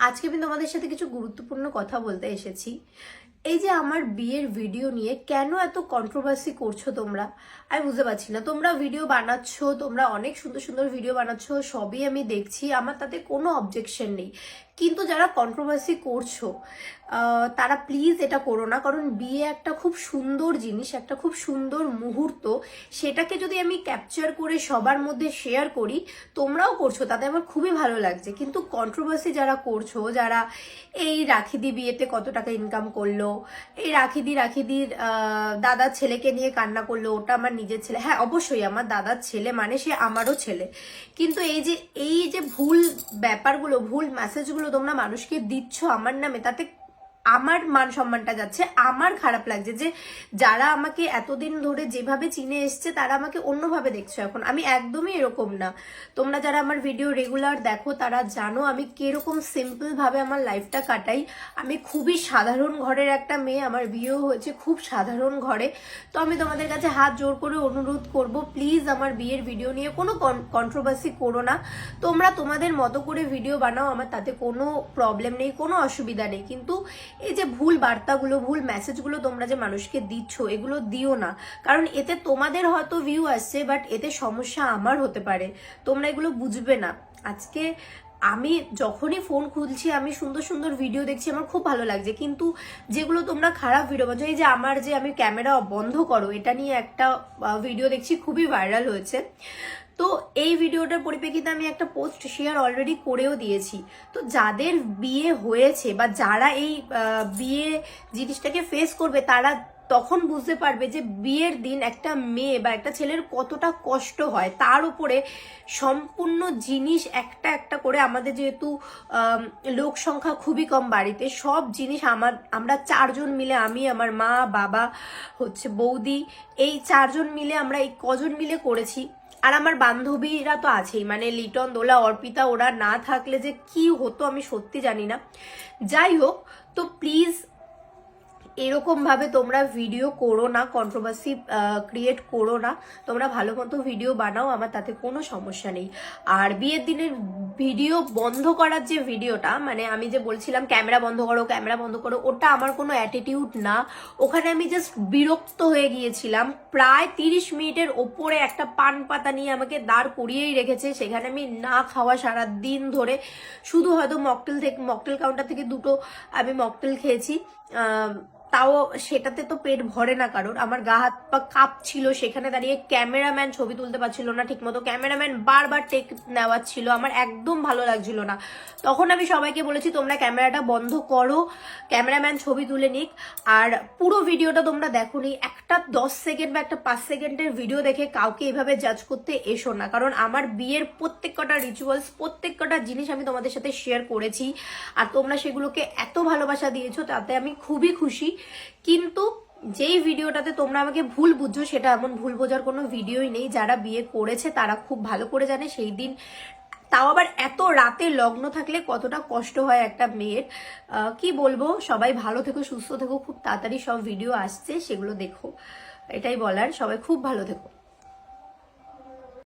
আজকে আমি তোমাদের সাথে কিছু গুরুত্বপূর্ণ কথা বলতে এসেছি। এই যে আমার বিয়ের ভিডিও নিয়ে কেন এত কন্ট্রোভার্সি করছো তোমরা, আমি বুঝতে পারছি না। তোমরা ভিডিও বানাচ্ছ, তোমরা অনেক সুন্দর সুন্দর ভিডিও বানাচ্ছ, সবই আমি দেখছি, আমার তাতে কোনো অবজেকশন নেই। কিন্তু যারা কন্ট্রোভার্সি করছো তারা প্লিজ এটা করো না। কারণ বিয়ে একটা খুব সুন্দর জিনিস, একটা খুব সুন্দর মুহূর্ত। সেটাকে যদি আমি ক্যাপচার করে সবার মধ্যে শেয়ার করি, তোমরাও করছো, তাতে আমার খুবই ভালো লাগছে। কিন্তু কন্ট্রোভার্সি যারা করছো, যারা এই রাখিদি বিয়েতে কত টাকা ইনকাম করলো, এই রাখিদির দাদার ছেলেকে নিয়ে কান্না করলো, ওটা আমার নিজের ছেলে, হ্যাঁ অবশ্যই আমার দাদার ছেলে, মানে সে আমারও ছেলে। কিন্তু এই যে ভুল ব্যাপারগুলো, ভুল মেসেজগুলো তোমরা মানুষকে দিচ্ছ আমার নামে, তাতে আমার মান সম্মানটা যাচ্ছে। আমার খারাপ লাগছে যে যারা আমাকে এতদিন ধরে যেভাবে চিনে এসছে তারা আমাকে অন্যভাবে দেখছো এখন। আমি একদমই এরকম না। তোমরা যারা আমার ভিডিও রেগুলার দেখো তারা জানো আমি কিরকম সিম্পল ভাবে আমার লাইফটা কাটাই। আমি খুবই সাধারণ ঘরের একটা মেয়ে, আমার বিয়েও হয়েছে খুব সাধারণ ঘরে। তো আমি তোমাদের কাছে হাত জোর করে অনুরোধ করব, প্লিজ আমার বিয়ের ভিডিও নিয়ে কোনো কন্ট্রোভার্সি করো না। তোমরা তোমাদের মতো করে ভিডিও বানাও, আমার তাতে কোনো প্রবলেম নেই, কোনো অসুবিধা নেই। কিন্তু এই যে ভুল বার্তাগুলো, ভুল মেসেজগুলো তোমরা যে মানুষকে দিচ্ছ, এগুলো দিও না। কারণ এতে তোমাদের হয়তো ভিউ আসছে, বাট এতে সমস্যা আমার হতে পারে। তোমরা এগুলো বুঝবে না। আজকে আমি যখনই ফোন খুলছি আমি সুন্দর সুন্দর ভিডিও দেখছি, আমার খুব ভালো লাগছে। কিন্তু যেগুলো তোমরা খারাপ ভিডিও বানাচ্ছ, এই যে আমার যে আমি ক্যামেরা বন্ধ করো এটা নিয়ে একটা ভিডিও দেখছি, খুবই ভাইরাল হয়েছে। তো এই ভিডিওটার পরিপ্রেক্ষিতে আমি একটা পোস্ট শেয়ার অলরেডি করেও দিয়েছি। তো যাদের বিয়ে হয়েছে বা যারা এই বিয়ে জিনিসটাকে ফেস করবে, তারা তখন বুঝতে পারবে যে বিয়ের দিন একটা মেয়ে বা একটা ছেলের কতটা কষ্ট হয়। তার উপরে সম্পূর্ণ জিনিস একটা একটা করে, আমাদের যেহেতু লোক সংখ্যা খুবই কম বাড়িতে, সব জিনিস আমরা চারজন মিলে, আমি, আমার মা, বাবা, হচ্ছে বৌদি, এই চারজন মিলে, আমরা এই কজন মিলে করেছি। আর আমার বান্ধবীরা তো আছেই, মানে লিটন, দোলা, অর্পিতা, ওরা না থাকলে যে কি হতো আমি সত্যি জানি না। যাই হোক, তো প্লিজ এরকম ভাবে তোমরা ভিডিও করো না, কন্ট্রোভার্সি ক্রিয়েট করো না। তোমরা ভালো মতো ভিডিও বানাও, আমার তাতে কোনো সমস্যা নেই। আর বিয়ের দিনের ভিডিও বন্ধ করার যে ভিডিওটা, মানে আমি যে বলছিলাম ক্যামেরা বন্ধ করো, ক্যামেরা বন্ধ করো, ওটা আমার কোনো অ্যাটিটিউড না। ওখানে আমি জাস্ট বিরক্ত হয়ে গিয়েছিলাম। প্রায় 30 মিনিটের ওপরে একটা পান পাতা নিয়ে আমাকে দাঁড় করিয়েই রেখেছে। সেখানে আমি না খাওয়া সারা দিন ধরে, শুধু হয়তো মকটেল কাউন্টার থেকে দুটো আমি মকটেল খেয়েছি, তাও সেটাতে তো পেট ভরে না কারোর। আমার গা হাত পা কাঁপছিল, সেখানে দাঁড়িয়ে ক্যামেরাম্যান ছবি তুলতে পারছিল না ঠিক মতো, ক্যামেরাম্যান বারবার টেক নেওয়াচ্ছিল, আমার একদম ভালো লাগছিল না। তখন আমি সবাইকে বলেছি তোমরা ক্যামেরাটা বন্ধ করো, ক্যামেরাম্যান ছবি তুলে নিক। আর পুরো ভিডিওটা তোমরা দেখোনি, একটা 10 সেকেন্ড বা একটা 5 সেকেন্ডের ভিডিও দেখে কাউকে এভাবে জাজ করতে এসো না। কারণ আমার বিয়ের প্রত্যেক কটা রিচুয়ালস, প্রত্যেক কটা জিনিস আমি তোমাদের সাথে শেয়ার করেছি, আর তোমরা সেগুলোকে এত ভালোবাসা দিয়েছো, তাতে আমি খুবই খুশি। কিন্তু যেই ভিডিওটাতে তোমরা আমাকে ভুল বুঝছো, সেটা এমন ভুল বোঝার কোনো ভিডিওই নেই। যারা বিয়ে করেছে তারা খুব ভালো করে জানে সেই দিন, তাও আবার এত রাতে লগ্ন থাকলে কতটা কষ্ট হয় একটা মেয়ের। কি বলবো, সবাই ভালো থেকো, সুস্থ থেকো, খুব তাড়াতাড়ি সব ভিডিও আসছে, সেগুলো দেখো। এটাই বলার, সবাই খুব ভালো থেকো।